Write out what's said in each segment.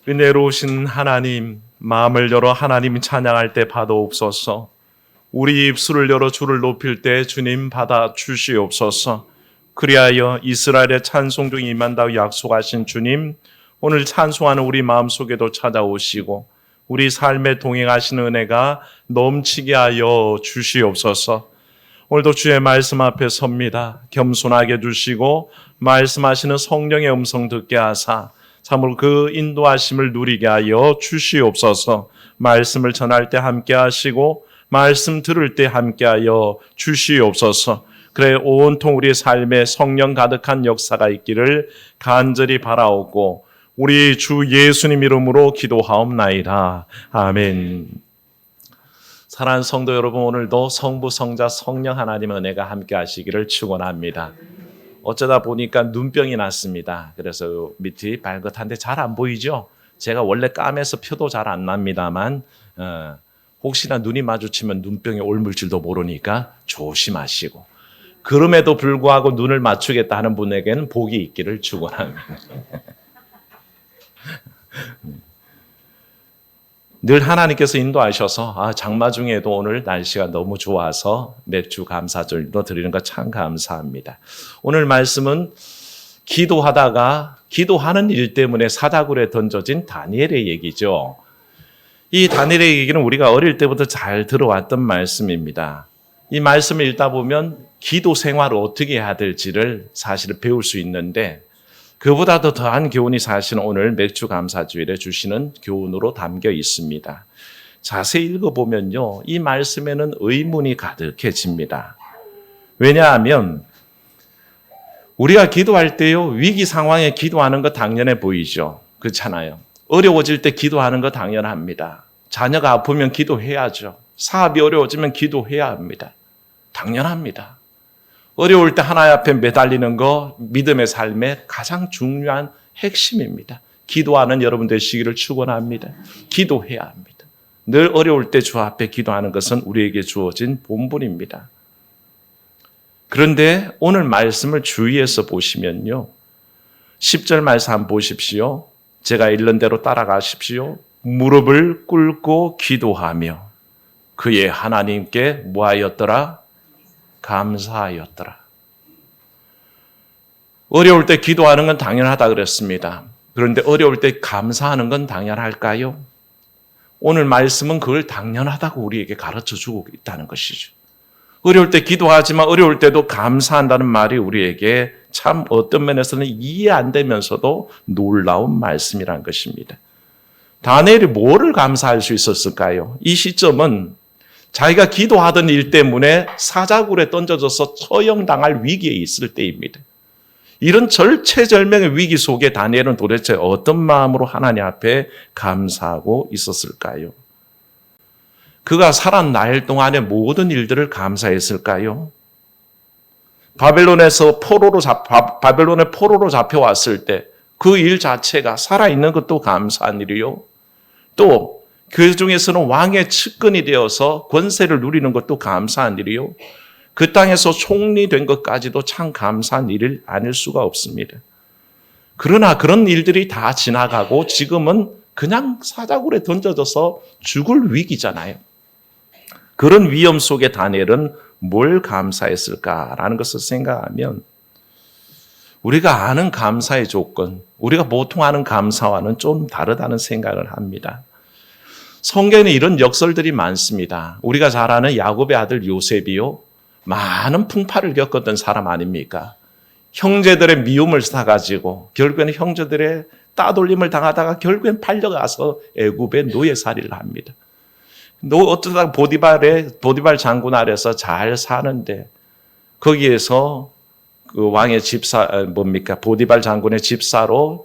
은혜로우신 하나님, 마음을 열어 하나님 찬양할 때 받아옵소서. 우리 입술을 열어 주를 높일 때 주님 받아 주시옵소서. 그리하여 이스라엘의 찬송 중에 임한다고 약속하신 주님, 오늘 찬송하는 우리 마음속에도 찾아오시고 우리 삶에 동행하시는 은혜가 넘치게 하여 주시옵소서. 오늘도 주의 말씀 앞에 섭니다. 겸손하게 해주시고 말씀하시는 성령의 음성 듣게 하사 참으로 그 인도하심을 누리게 하여 주시옵소서. 말씀을 전할 때 함께 하시고 말씀 들을 때 함께 하여 주시옵소서. 그래 온통 우리 삶에 성령 가득한 역사가 있기를 간절히 바라오고 우리 주 예수님 이름으로 기도하옵나이다. 아멘. 사랑하는 성도 여러분, 오늘도 성부, 성자, 성령 하나님의 은혜가 함께 하시기를 축원합니다. 어쩌다 보니까 눈병이 났습니다. 그래서 밑이 발긋한데 잘 안 보이죠? 제가 원래 까매서 표도 잘 안 납니다만 혹시나 눈이 마주치면 눈병이 옮을지도 모르니까 조심하시고, 그럼에도 불구하고 눈을 맞추겠다 하는 분에게는 복이 있기를 축원합니다. 늘 하나님께서 인도하셔서 장마 중에도 오늘 날씨가 너무 좋아서 맥주 감사절도 드리는 거 참 감사합니다. 오늘 말씀은 기도하는 일 때문에 사자굴에 던져진 다니엘의 얘기죠. 이 다니엘의 얘기는 우리가 어릴 때부터 잘 들어왔던 말씀입니다. 이 말씀을 읽다 보면 기도 생활을 어떻게 해야 될지를 사실 배울 수 있는데, 그보다도 더한 교훈이 사실은 오늘 맥주 감사주일에 주시는 교훈으로 담겨 있습니다. 자세히 읽어보면요, 이 말씀에는 의문이 가득해집니다. 왜냐하면 우리가 기도할 때요, 위기 상황에 기도하는 거 당연해 보이죠. 그렇잖아요. 어려워질 때 기도하는 거 당연합니다. 자녀가 아프면 기도해야죠. 사업이 어려워지면 기도해야 합니다. 당연합니다. 어려울 때 하나님 앞에 매달리는 거 믿음의 삶의 가장 중요한 핵심입니다. 기도하는 여러분 되시기를 축원합니다. 기도해야 합니다. 늘 어려울 때 주 앞에 기도하는 것은 우리에게 주어진 본분입니다. 그런데 오늘 말씀을 주의해서 보시면요, 10절 말씀 한번 보십시오. 제가 읽는 대로 따라가십시오. 무릎을 꿇고 기도하며 그의 하나님께 뭐하였더라? 감사하였더라. 어려울 때 기도하는 건 당연하다 그랬습니다. 그런데 어려울 때 감사하는 건 당연할까요? 오늘 말씀은 그걸 당연하다고 우리에게 가르쳐주고 있다는 것이죠. 어려울 때 기도하지만 어려울 때도 감사한다는 말이 우리에게 참 어떤 면에서는 이해 안 되면서도 놀라운 말씀이라는 것입니다. 다니엘이 뭐를 감사할 수 있었을까요? 이 시점은 자기가 기도하던 일 때문에 사자굴에 던져져서 처형당할 위기에 있을 때입니다. 이런 절체절명의 위기 속에 다니엘은 도대체 어떤 마음으로 하나님 앞에 감사하고 있었을까요? 그가 살아날 동안의 모든 일들을 감사했을까요? 바벨론의 포로로 잡혀왔을 때 그 일 자체가 살아있는 것도 감사한 일이요. 또 그 중에서는 왕의 측근이 되어서 권세를 누리는 것도 감사한 일이요. 그 땅에서 총리 된 것까지도 참 감사한 일이 아닐 수가 없습니다. 그러나 그런 일들이 다 지나가고 지금은 그냥 사자굴에 던져져서 죽을 위기잖아요. 그런 위험 속에 다니엘은 뭘 감사했을까라는 것을 생각하면 우리가 아는 감사의 조건, 우리가 보통 아는 감사와는 좀 다르다는 생각을 합니다. 성경에는 이런 역설들이 많습니다. 우리가 잘 아는 야곱의 아들 요셉이요, 많은 풍파를 겪었던 사람 아닙니까? 형제들의 미움을 사가지고 결국에는 형제들의 따돌림을 당하다가 결국엔 팔려가서 애굽의 노예살이를 합니다. 어쩌다가 보디발 장군 아래서 잘 사는데 거기에서 그 왕의 보디발 장군의 집사로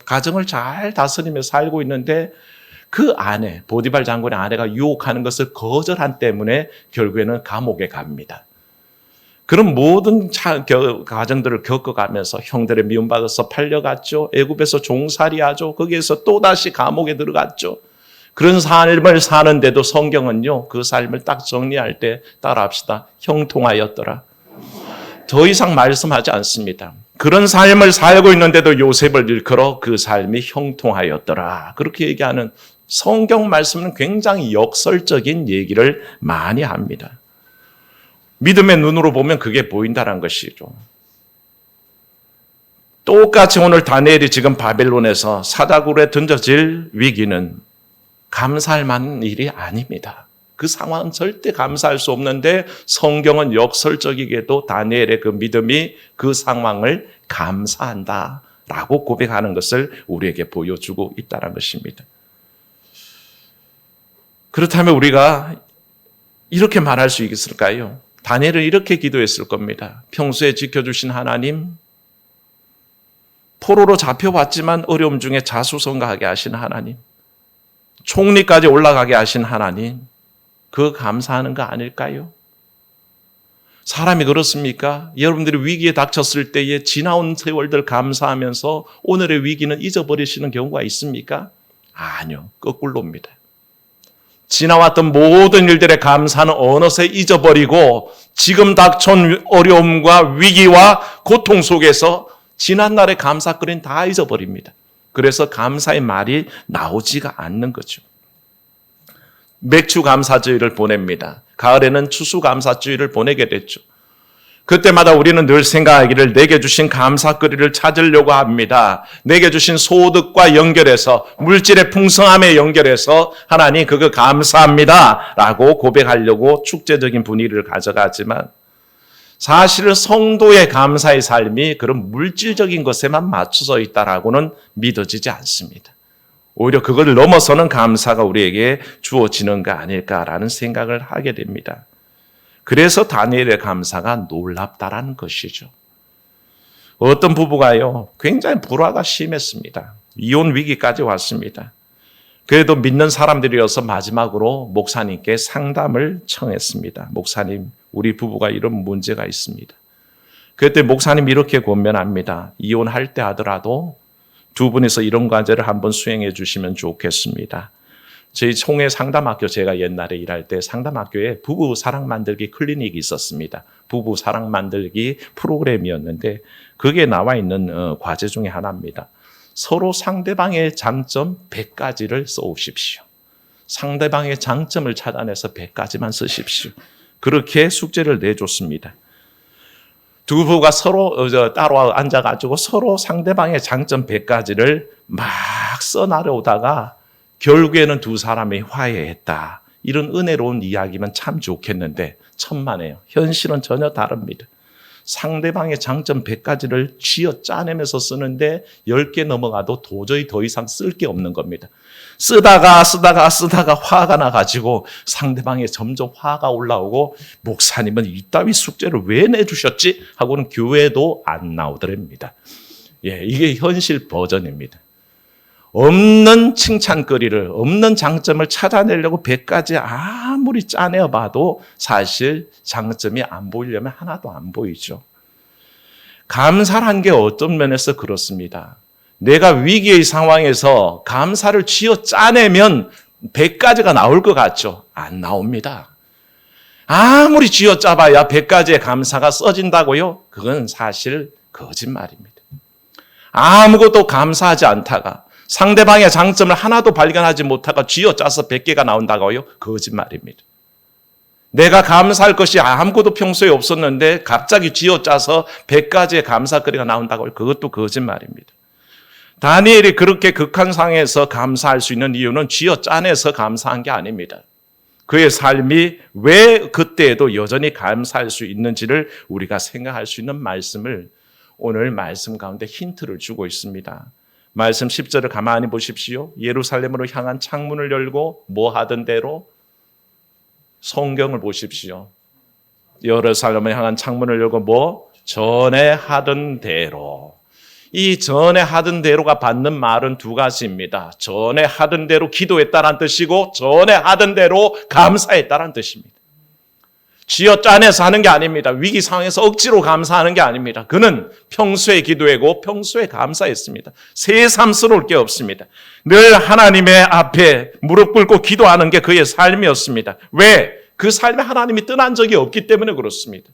가정을 잘 다스리며 살고 있는데 그 아내, 보디발 장군의 아내가 유혹하는 것을 거절한 때문에 결국에는 감옥에 갑니다. 그런 모든 과정들을 겪어가면서 형들의 미움받아서 팔려갔죠. 애굽에서 종살이하죠. 거기에서 또다시 감옥에 들어갔죠. 그런 삶을 사는데도 성경은요, 그 삶을 딱 정리할 때 따라합시다. 형통하였더라. 더 이상 말씀하지 않습니다. 그런 삶을 살고 있는데도 요셉을 일컬어 그 삶이 형통하였더라. 그렇게 얘기하는 성경 말씀은 굉장히 역설적인 얘기를 많이 합니다. 믿음의 눈으로 보면 그게 보인다는 것이죠. 똑같이 오늘 다니엘이 지금 바벨론에서 사자굴에 던져질 위기는 감사할 만한 일이 아닙니다. 그 상황은 절대 감사할 수 없는데 성경은 역설적이게도 다니엘의 그 믿음이 그 상황을 감사한다라고 고백하는 것을 우리에게 보여주고 있다는 것입니다. 그렇다면 우리가 이렇게 말할 수 있을까요? 다니엘은 이렇게 기도했을 겁니다. 평소에 지켜주신 하나님, 포로로 잡혀왔지만 어려움 중에 자수성가하게 하신 하나님, 총리까지 올라가게 하신 하나님, 그거 감사하는 거 아닐까요? 사람이 그렇습니까? 여러분들이 위기에 닥쳤을 때에 지나온 세월들 감사하면서 오늘의 위기는 잊어버리시는 경우가 있습니까? 아니요. 거꾸로입니다. 지나왔던 모든 일들의 감사는 어느새 잊어버리고 지금 닥쳐온 어려움과 위기와 고통 속에서 지난날의 감사거리는 다 잊어버립니다. 그래서 감사의 말이 나오지가 않는 거죠. 맥주 감사주의를 보냅니다. 가을에는 추수 감사주의를 보내게 됐죠. 그때마다 우리는 늘 생각하기를 내게 주신 감사거리를 찾으려고 합니다. 내게 주신 소득과 연결해서 물질의 풍성함에 연결해서 하나님 그거 감사합니다 라고 고백하려고 축제적인 분위기를 가져가지만 사실은 성도의 감사의 삶이 그런 물질적인 것에만 맞춰져 있다라고는 믿어지지 않습니다. 오히려 그걸 넘어서는 감사가 우리에게 주어지는 거 아닐까라는 생각을 하게 됩니다. 그래서 다니엘의 감사가 놀랍다라는 것이죠. 어떤 부부가요, 굉장히 불화가 심했습니다. 이혼 위기까지 왔습니다. 그래도 믿는 사람들이어서 마지막으로 목사님께 상담을 청했습니다. 목사님, 우리 부부가 이런 문제가 있습니다. 그때 목사님 이렇게 권면합니다. 이혼할 때 하더라도 두 분이서 이런 과제를 한번 수행해 주시면 좋겠습니다. 저희 총회 상담학교 제가 옛날에 일할 때 상담학교에 부부 사랑 만들기 클리닉이 있었습니다. 부부 사랑 만들기 프로그램이었는데 그게 나와 있는 과제 중에 하나입니다. 서로 상대방의 장점 100가지를 써오십시오. 상대방의 장점을 찾아내서 100가지만 쓰십시오. 그렇게 숙제를 내줬습니다. 두 부부가 서로 따로 앉아가지고 서로 상대방의 장점 100가지를 막 써나려오다가 결국에는 두 사람이 화해했다. 이런 은혜로운 이야기면 참 좋겠는데 천만에요. 현실은 전혀 다릅니다. 상대방의 장점 100가지를 쥐어 짜내면서 쓰는데 10개 넘어가도 도저히 더 이상 쓸 게 없는 겁니다. 쓰다가 화가 나가지고 상대방의 점점 화가 올라오고 목사님은 이따위 숙제를 왜 내주셨지? 하고는 교회도 안 나오더랍니다. 예, 이게 현실 버전입니다. 없는 칭찬거리를, 없는 장점을 찾아내려고 100가지 아무리 짜내어 봐도 사실 장점이 안 보이려면 하나도 안 보이죠. 감사란 게 어떤 면에서 그렇습니다. 내가 위기의 상황에서 감사를 쥐어 짜내면 100가지가 나올 것 같죠? 안 나옵니다. 아무리 쥐어 짜봐야 100가지의 감사가 써진다고요? 그건 사실 거짓말입니다. 아무것도 감사하지 않다가 상대방의 장점을 하나도 발견하지 못하고 쥐어짜서 100개가 나온다고요? 거짓말입니다. 내가 감사할 것이 아무것도 평소에 없었는데 갑자기 쥐어짜서 100가지의 감사거리가 나온다고요? 그것도 거짓말입니다. 다니엘이 그렇게 극한 상황에서 감사할 수 있는 이유는 쥐어짜내서 감사한 게 아닙니다. 그의 삶이 왜 그때에도 여전히 감사할 수 있는지를 우리가 생각할 수 있는 말씀을 오늘 말씀 가운데 힌트를 주고 있습니다. 말씀 10절을 가만히 보십시오. 예루살렘으로 향한 창문을 열고 뭐 하던 대로 성경을 보십시오. 예루살렘을 향한 창문을 열고 뭐? 전에 하던 대로. 이 전에 하던 대로가 받는 말은 두 가지입니다. 전에 하던 대로 기도했다는 뜻이고 전에 하던 대로 감사했다는 뜻입니다. 쥐어 짜내서 하는 게 아닙니다. 위기 상황에서 억지로 감사하는 게 아닙니다. 그는 평소에 기도하고 평소에 감사했습니다. 새삼스러울 게 없습니다. 늘 하나님의 앞에 무릎 꿇고 기도하는 게 그의 삶이었습니다. 왜? 그 삶에 하나님이 떠난 적이 없기 때문에 그렇습니다.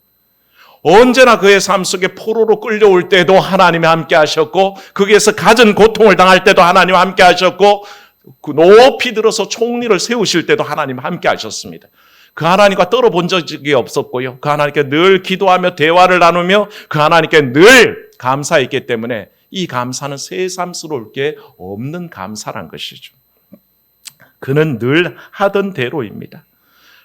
언제나 그의 삶 속에 포로로 끌려올 때도 하나님이 함께 하셨고, 거기에서 갖은 고통을 당할 때도 하나님 함께 하셨고, 높이 들어서 총리를 세우실 때도 하나님 함께 하셨습니다. 그 하나님과 떨어본 적이 없었고요. 그 하나님께 늘 기도하며 대화를 나누며 그 하나님께 늘 감사했기 때문에 이 감사는 새삼스러울 게 없는 감사란 것이죠. 그는 늘 하던 대로입니다.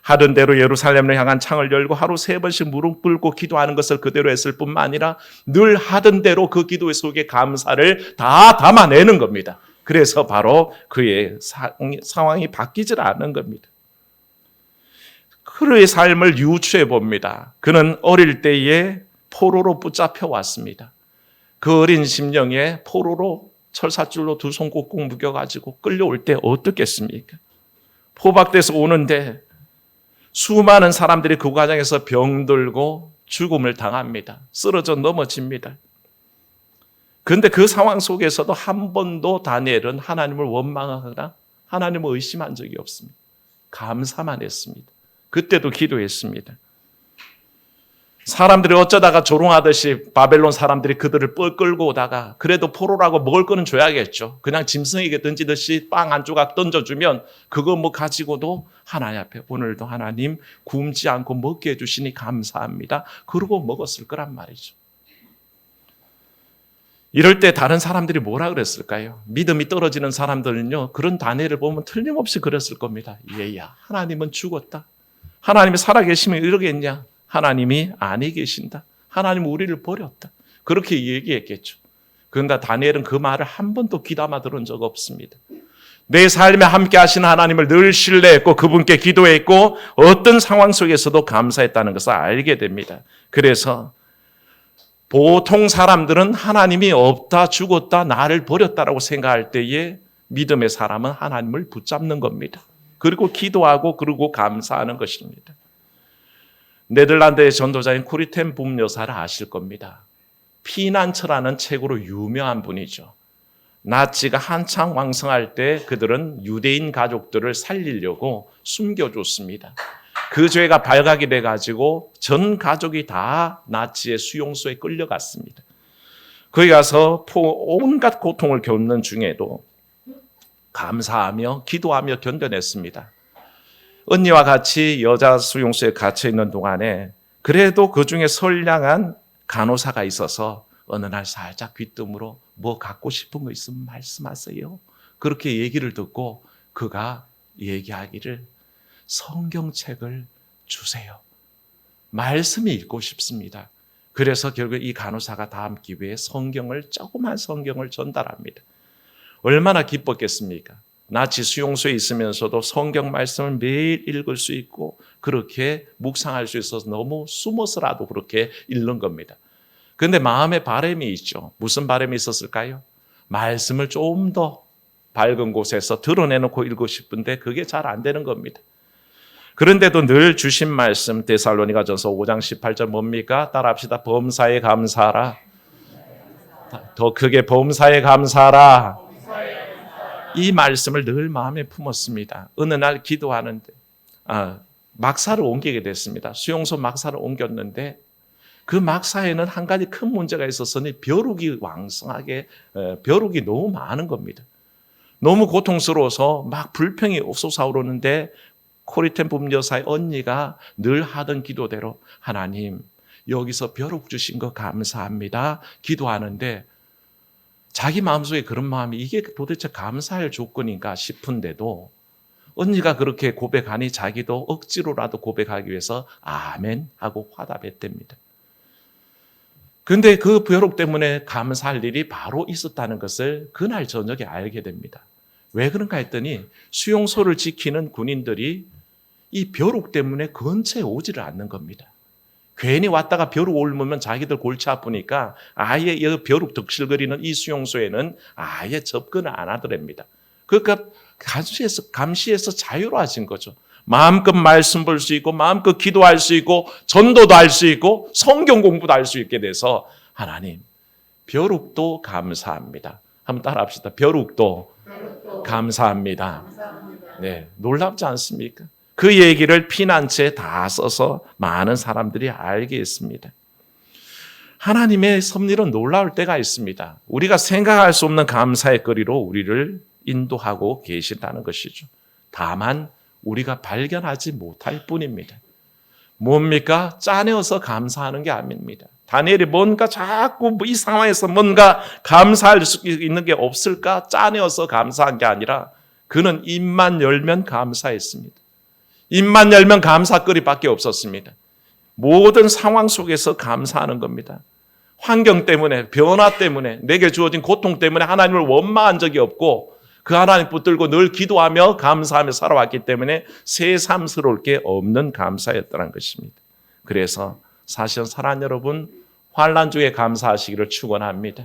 하던 대로 예루살렘을 향한 창을 열고 하루 3번씩 무릎 꿇고 기도하는 것을 그대로 했을 뿐만 아니라 늘 하던 대로 그 기도 속에 감사를 다 담아내는 겁니다. 그래서 바로 그의 상황이 바뀌질 않는 겁니다. 그의 삶을 유추해 봅니다. 그는 어릴 때에 포로로 붙잡혀 왔습니다. 그 어린 심령에 포로로 철사줄로 2손 꾹꾹 묶여가지고 끌려올 때 어떻겠습니까? 포박돼서 오는데 수많은 사람들이 그 과정에서 병들고 죽음을 당합니다. 쓰러져 넘어집니다. 그런데 그 상황 속에서도 한 번도 다니엘은 하나님을 원망하거나 하나님을 의심한 적이 없습니다. 감사만 했습니다. 그때도 기도했습니다. 사람들이 어쩌다가 조롱하듯이 바벨론 사람들이 그들을 끌고 오다가 그래도 포로라고 먹을 거는 줘야겠죠. 그냥 짐승에게 던지듯이 빵 한 조각 던져주면 그거 뭐 가지고도 하나님 앞에 오늘도 하나님 굶지 않고 먹게 해주시니 감사합니다. 그러고 먹었을 거란 말이죠. 이럴 때 다른 사람들이 뭐라 그랬을까요? 믿음이 떨어지는 사람들은요, 그런 다니엘을 보면 틀림없이 그랬을 겁니다. 얘야, 하나님은 죽었다. 하나님이 살아계시면 이러겠냐? 하나님이 아니 계신다. 하나님은 우리를 버렸다. 그렇게 얘기했겠죠. 그런데 다니엘은 그 말을 한 번도 귀담아 들은 적 없습니다. 내 삶에 함께 하시는 하나님을 늘 신뢰했고 그분께 기도했고 어떤 상황 속에서도 감사했다는 것을 알게 됩니다. 그래서 보통 사람들은 하나님이 없다, 죽었다, 나를 버렸다라고 생각할 때에 믿음의 사람은 하나님을 붙잡는 겁니다. 그리고 기도하고 그리고 감사하는 것입니다. 네덜란드의 전도자인 코리 텐 붐 여사를 아실 겁니다. 피난처라는 책으로 유명한 분이죠. 나치가 한창 왕성할 때 그들은 유대인 가족들을 살리려고 숨겨줬습니다. 그 죄가 발각이 돼가지고 전 가족이 다 나치의 수용소에 끌려갔습니다. 거기 가서 온갖 고통을 겪는 중에도 감사하며 기도하며 견뎌냈습니다. 언니와 같이 여자 수용소에 갇혀 있는 동안에 그래도 그 중에 선량한 간호사가 있어서 어느 날 살짝 귀뜸으로 뭐 갖고 싶은 거 있으면 말씀하세요. 그렇게 얘기를 듣고 그가 얘기하기를 성경책을 주세요. 말씀이 읽고 싶습니다. 그래서 결국 이 간호사가 다음 기회에 조그만 성경을 전달합니다. 얼마나 기뻤겠습니까? 나치 수용소에 있으면서도 성경 말씀을 매일 읽을 수 있고 그렇게 묵상할 수 있어서 너무 숨어서라도 그렇게 읽는 겁니다. 그런데 마음에 바람이 있죠. 무슨 바람이 있었을까요? 말씀을 좀 더 밝은 곳에서 드러내놓고 읽고 싶은데 그게 잘 안 되는 겁니다. 그런데도 늘 주신 말씀 데살로니가전서 5장 18절 뭡니까? 따라합시다. 범사에 감사하라. 더 크게 범사에 감사하라. 이 말씀을 늘 마음에 품었습니다. 어느 날 기도하는데 막사를 옮기게 됐습니다. 수용소 막사를 옮겼는데 그 막사에는 한 가지 큰 문제가 있었으니 벼룩이 왕성하게 벼룩이 너무 많은 겁니다. 너무 고통스러워서 막 불평이 솟아오르는데 코리 텐 붐 여사의 언니가 늘 하던 기도대로 하나님 여기서 벼룩 주신 거 감사합니다. 기도하는데 자기 마음속에 그런 마음이 이게 도대체 감사할 조건인가 싶은데도 언니가 그렇게 고백하니 자기도 억지로라도 고백하기 위해서 아멘 하고 화답했답니다. 그런데 그 벼룩 때문에 감사할 일이 바로 있었다는 것을 그날 저녁에 알게 됩니다. 왜 그런가 했더니 수용소를 지키는 군인들이 이 벼룩 때문에 근처에 오지를 않는 겁니다. 괜히 왔다가 벼룩 옮으면 자기들 골치 아프니까 아예 이 벼룩 덕실거리는 이 수용소에는 아예 접근을 안 하더랍니다. 그러니까 감시해서 자유로워진 거죠. 마음껏 말씀 볼 수 있고 마음껏 기도할 수 있고 전도도 할 수 있고 성경 공부도 할 수 있게 돼서 하나님 벼룩도 감사합니다. 한번 따라합시다. 벼룩도 감사합니다. 네, 놀랍지 않습니까? 그 얘기를 피난처에 다 써서 많은 사람들이 알게 했습니다. 하나님의 섭리는 놀라울 때가 있습니다. 우리가 생각할 수 없는 감사의 거리로 우리를 인도하고 계신다는 것이죠. 다만 우리가 발견하지 못할 뿐입니다. 뭡니까? 짜내어서 감사하는 게 아닙니다. 다니엘이 뭔가 자꾸 이 상황에서 뭔가 감사할 수 있는 게 없을까? 짜내어서 감사한 게 아니라 그는 입만 열면 감사했습니다. 입만 열면 감사거리밖에 없었습니다. 모든 상황 속에서 감사하는 겁니다. 환경 때문에, 변화 때문에, 내게 주어진 고통 때문에 하나님을 원망한 적이 없고 그 하나님 붙들고 늘 기도하며 감사하며 살아왔기 때문에 새삼스러울 게 없는 감사였다는 것입니다. 그래서 사실은 사랑하는 여러분, 환난 중에 감사하시기를 축원합니다.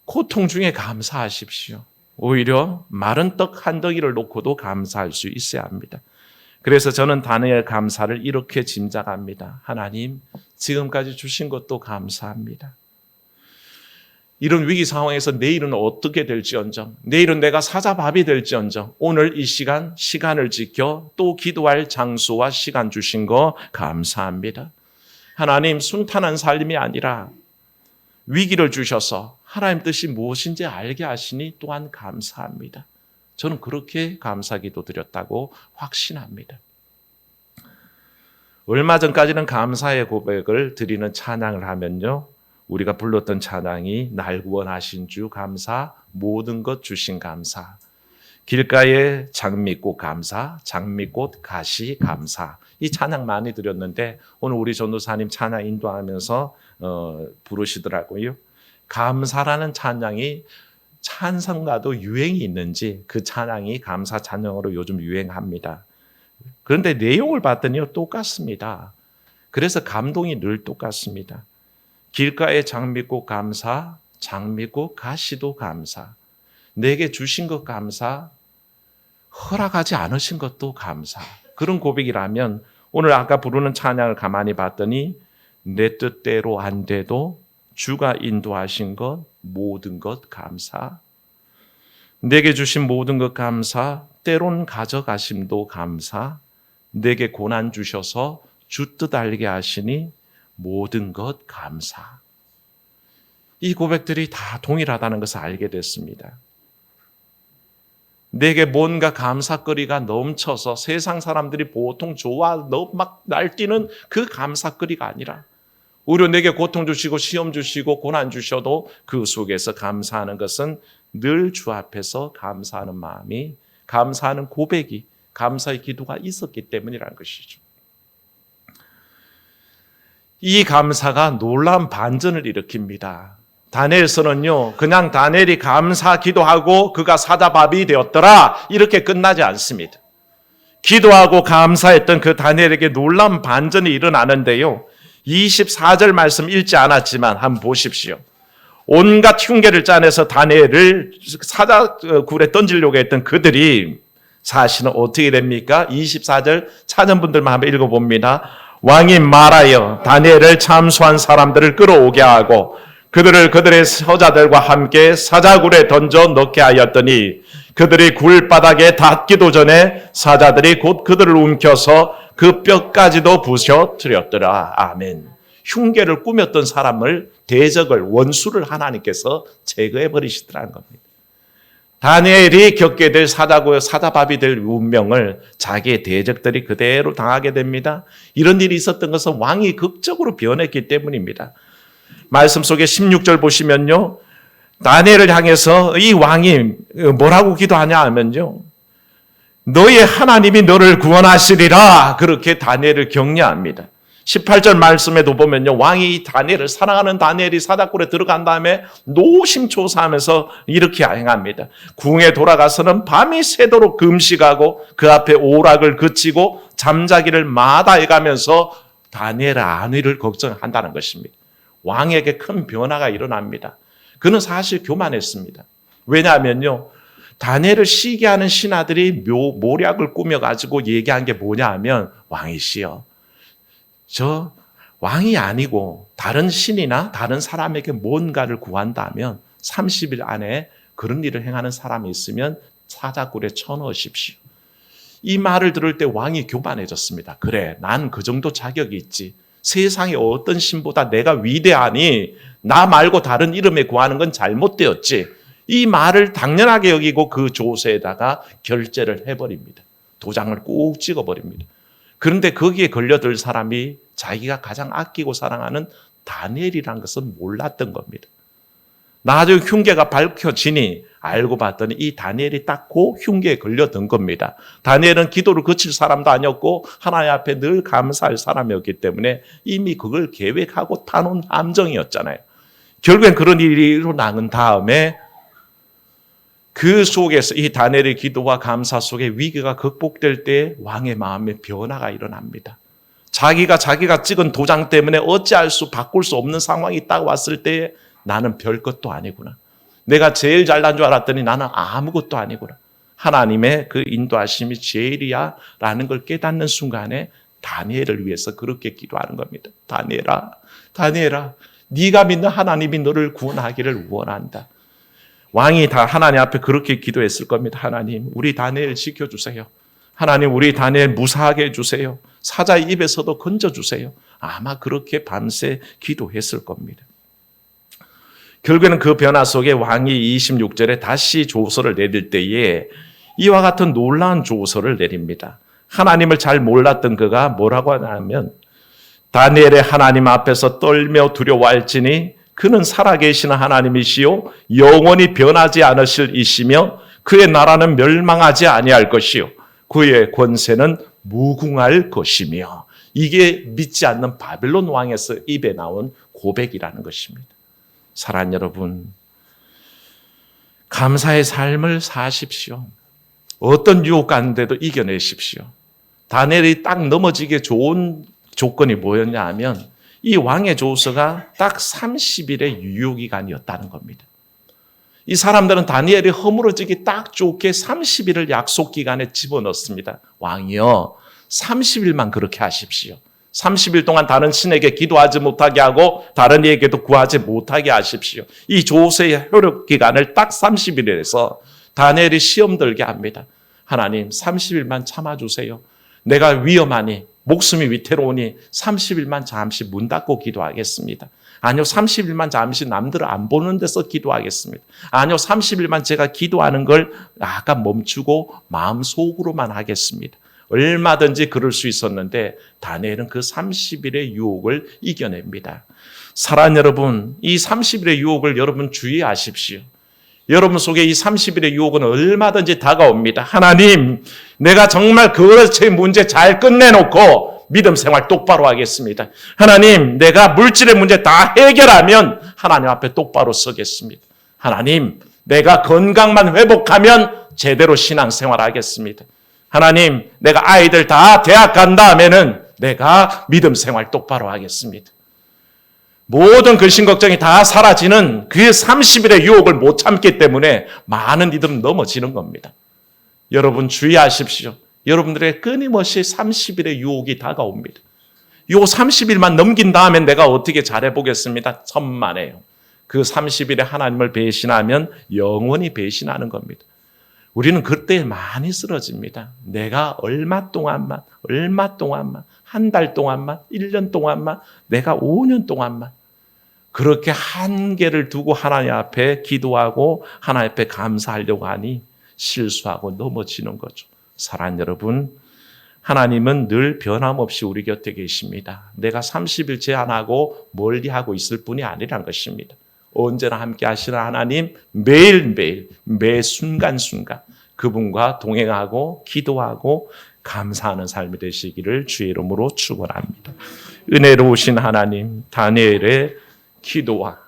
고통 중에 감사하십시오. 오히려 마른 떡 한 덩이를 놓고도 감사할 수 있어야 합니다. 그래서 저는 다니엘 감사를 이렇게 짐작합니다. 하나님, 지금까지 주신 것도 감사합니다. 이런 위기 상황에서 내일은 어떻게 될지언정, 내일은 내가 사자밥이 될지언정, 오늘 이 시간을 지켜 또 기도할 장소와 시간 주신 거 감사합니다. 하나님, 순탄한 삶이 아니라 위기를 주셔서 하나님 뜻이 무엇인지 알게 하시니 또한 감사합니다. 저는 그렇게 감사기도 드렸다고 확신합니다. 얼마 전까지는 감사의 고백을 드리는 찬양을 하면요, 우리가 불렀던 찬양이 날 구원하신 주 감사, 모든 것 주신 감사, 길가에 장미꽃 감사, 장미꽃 가시 감사, 이 찬양 많이 드렸는데 오늘 우리 전도사님 찬양 인도하면서 부르시더라고요. 감사라는 찬양이 찬송가도 유행이 있는지 그 찬양이 감사 찬양으로 요즘 유행합니다. 그런데 내용을 봤더니 똑같습니다. 그래서 감동이 늘 똑같습니다. 길가의 장미꽃 감사, 장미꽃 가시도 감사, 내게 주신 것 감사, 허락하지 않으신 것도 감사. 그런 고백이라면 오늘 아까 부르는 찬양을 가만히 봤더니 내 뜻대로 안 돼도 주가 인도하신 것, 모든 것 감사, 내게 주신 모든 것 감사, 때론 가져가심도 감사, 내게 고난 주셔서 주 뜻 알게 하시니 모든 것 감사. 이 고백들이 다 동일하다는 것을 알게 됐습니다. 내게 뭔가 감사거리가 넘쳐서 세상 사람들이 보통 막 날뛰는 그 감사거리가 아니라 오히려 내게 고통 주시고 시험 주시고 고난 주셔도 그 속에서 감사하는 것은 늘 주 앞에서 감사하는 마음이, 감사하는 고백이, 감사의 기도가 있었기 때문이라는 것이죠. 이 감사가 놀라운 반전을 일으킵니다. 다니엘서는요, 그냥 다니엘이 감사 기도하고 그가 사자밥이 되었더라 이렇게 끝나지 않습니다. 기도하고 감사했던 그 다니엘에게 놀라운 반전이 일어나는데요, 24절 말씀 읽지 않았지만 한번 보십시오. 온갖 흉계를 짜내서 다니엘을 사자굴에 던지려고 했던 그들이 사실은 어떻게 됩니까? 24절 찾은 분들만 한번 읽어봅니다. 왕이 말하여 다니엘을 참수한 사람들을 끌어오게 하고 그들을 그들의 서자들과 함께 사자굴에 던져 넣게 하였더니 그들이 굴바닥에 닿기도 전에 사자들이 곧 그들을 움켜서 그 뼈까지도 부셔뜨렸더라. 아멘. 흉계를 꾸몄던 사람을, 대적을, 원수를 하나님께서 제거해 버리시더라는 겁니다. 다니엘이 겪게 될 사자밥이 될 운명을 자기의 대적들이 그대로 당하게 됩니다. 이런 일이 있었던 것은 왕이 극적으로 변했기 때문입니다. 말씀 속에 16절 보시면요, 다니엘을 향해서 이 왕이 뭐라고 기도하냐 하면요, 너의 하나님이 너를 구원하시리라, 그렇게 다니엘을 격려합니다. 18절 말씀에도 보면요, 왕이 다니엘을, 사랑하는 다니엘이 사자굴에 들어간 다음에 노심초사하면서 이렇게 행합니다. 궁에 돌아가서는 밤이 새도록 금식하고 그 앞에 오락을 그치고 잠자기를 마다해가면서 다니엘의 안위를 걱정한다는 것입니다. 왕에게 큰 변화가 일어납니다. 그는 사실 교만했습니다. 왜냐하면요, 다니엘을 시기하는 신하들이 모략을 꾸며가지고 얘기한 게 뭐냐 하면, 왕이시여, 저 왕이 아니고 다른 신이나 다른 사람에게 뭔가를 구한다면 30일 안에 그런 일을 행하는 사람이 있으면 사자굴에 쳐넣으십시오. 이 말을 들을 때 왕이 교만해졌습니다. 그래, 난 그 정도 자격이 있지. 세상에 어떤 신보다 내가 위대하니 나 말고 다른 이름에 구하는 건 잘못되었지. 이 말을 당연하게 여기고 그 조서에다가 결제를 해버립니다. 도장을 꼭 찍어버립니다. 그런데 거기에 걸려들 사람이 자기가 가장 아끼고 사랑하는 다니엘이라는 것을 몰랐던 겁니다. 나중에 흉계가 밝혀지니 알고 봤더니 이 다니엘이 딱 그 흉계에 걸려든 겁니다. 다니엘은 기도를 그칠 사람도 아니었고 하나님 앞에 늘 감사할 사람이었기 때문에 이미 그걸 계획하고 타놓은 함정이었잖아요. 결국엔 그런 일이 일어난 다음에 그 속에서 이 다니엘의 기도와 감사 속에 위기가 극복될 때 왕의 마음에 변화가 일어납니다. 자기가 찍은 도장 때문에 어찌할 수 바꿀 수 없는 상황이 딱 왔을 때 나는 별것도 아니구나. 내가 제일 잘난 줄 알았더니 나는 아무것도 아니구나. 하나님의 그 인도하심이 제일이야 라는 걸 깨닫는 순간에 다니엘을 위해서 그렇게 기도하는 겁니다. 다니엘아, 네가 믿는 하나님이 너를 구원하기를 원한다. 왕이 다 하나님 앞에 그렇게 기도했을 겁니다. 하나님, 우리 다니엘 지켜주세요. 하나님, 우리 다니엘 무사하게 해주세요. 사자의 입에서도 건져주세요. 아마 그렇게 밤새 기도했을 겁니다. 결국에는 그 변화 속에 왕이 26절에 다시 조서를 내릴 때에 이와 같은 놀라운 조서를 내립니다. 하나님을 잘 몰랐던 그가 뭐라고 하냐면 다니엘의 하나님 앞에서 떨며 두려워할지니 그는 살아계시는 하나님이시요 영원히 변하지 않으실 이시며 그의 나라는 멸망하지 아니할 것이요 그의 권세는 무궁할 것이며 이게 믿지 않는 바벨론 왕에서 입에 나온 고백이라는 것입니다. 사랑하는 여러분, 감사의 삶을 사십시오. 어떤 유혹 가운데도 이겨내십시오. 다니엘이 딱 넘어지게 좋은 조건이 뭐였냐 하면 이 왕의 조서가 딱 30일의 유효기간이었다는 겁니다. 이 사람들은 다니엘이 허물어지기 딱 좋게 30일을 약속기간에 집어넣습니다. 왕이여 30일만 그렇게 하십시오. 30일 동안 다른 신에게 기도하지 못하게 하고 다른 이에게도 구하지 못하게 하십시오. 이 조서의 효력기간을 딱 30일에 해서 다니엘이 시험 들게 합니다. 하나님 30일만 참아주세요. 내가 위험하니 목숨이 위태로우니 30일만 잠시 문 닫고 기도하겠습니다. 아니요 30일만 잠시 남들을 안 보는 데서 기도하겠습니다. 아니요 30일만 제가 기도하는 걸 약간 멈추고 마음속으로만 하겠습니다. 얼마든지 그럴 수 있었는데 다니엘은 그 30일의 유혹을 이겨냅니다. 사랑하는 여러분, 이 30일의 유혹을 여러분 주의하십시오. 여러분 속에 이 30일의 유혹은 얼마든지 다가옵니다. 하나님, 내가 정말 제 문제 잘 끝내놓고 믿음 생활 똑바로 하겠습니다. 하나님, 내가 물질의 문제 다 해결하면 하나님 앞에 똑바로 서겠습니다. 하나님, 내가 건강만 회복하면 제대로 신앙생활 하겠습니다. 하나님, 내가 아이들 다 대학 간 다음에는 내가 믿음 생활 똑바로 하겠습니다. 모든 근심 걱정이 다 사라지는 그 30일의 유혹을 못 참기 때문에 많은 이들은 넘어지는 겁니다. 여러분 주의하십시오. 여러분들의 끊임없이 30일의 유혹이 다가옵니다. 요 30일만 넘긴 다음에 내가 어떻게 잘해보겠습니다. 천만에요. 그 30일에 하나님을 배신하면 영원히 배신하는 겁니다. 우리는 그때 많이 쓰러집니다. 내가 얼마 동안만, 한 달 동안만, 1년 동안만, 내가 5년 동안만 그렇게 한계를 두고 하나님 앞에 기도하고 하나님 앞에 감사하려고 하니 실수하고 넘어지는 거죠. 사랑하는 여러분, 하나님은 늘 변함없이 우리 곁에 계십니다. 내가 30일 제한하고 멀리하고 있을 뿐이 아니란 것입니다. 언제나 함께 하시는 하나님, 매일매일 매 순간순간 그분과 동행하고 기도하고 감사하는 삶이 되시기를 주의 이름으로 축원합니다. 은혜로우신 하나님, 다니엘의 기도와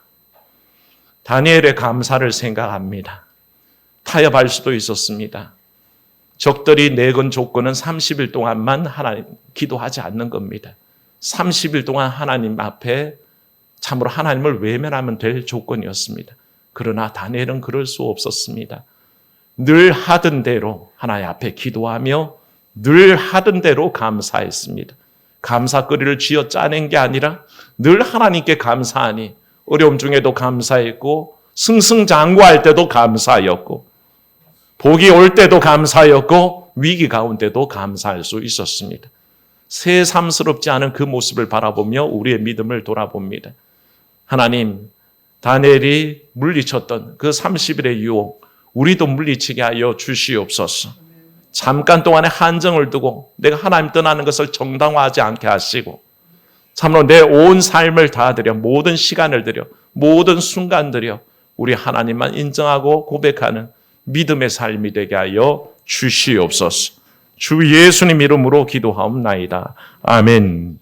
다니엘의 감사를 생각합니다. 타협할 수도 있었습니다. 적들이 내건 조건은 30일 동안만 하나님 기도하지 않는 겁니다. 30일 동안 하나님 앞에 참으로 하나님을 외면하면 될 조건이었습니다. 그러나 다니엘은 그럴 수 없었습니다. 늘 하던 대로 하나님 앞에 기도하며 늘 하던 대로 감사했습니다. 감사거리를 쥐어 짜낸 게 아니라 늘 하나님께 감사하니 어려움 중에도 감사했고 승승장구할 때도 감사였고 복이 올 때도 감사였고 위기 가운데도 감사할 수 있었습니다. 새삼스럽지 않은 그 모습을 바라보며 우리의 믿음을 돌아봅니다. 하나님, 다니엘이 물리쳤던 그 30일의 유혹, 우리도 물리치게 하여 주시옵소서. 잠깐 동안의 한정을 두고 내가 하나님 떠나는 것을 정당화하지 않게 하시고 참으로 내 온 삶을 다 드려, 모든 시간을 드려, 모든 순간 드려 우리 하나님만 인정하고 고백하는 믿음의 삶이 되게 하여 주시옵소서. 주 예수님 이름으로 기도하옵나이다. 아멘.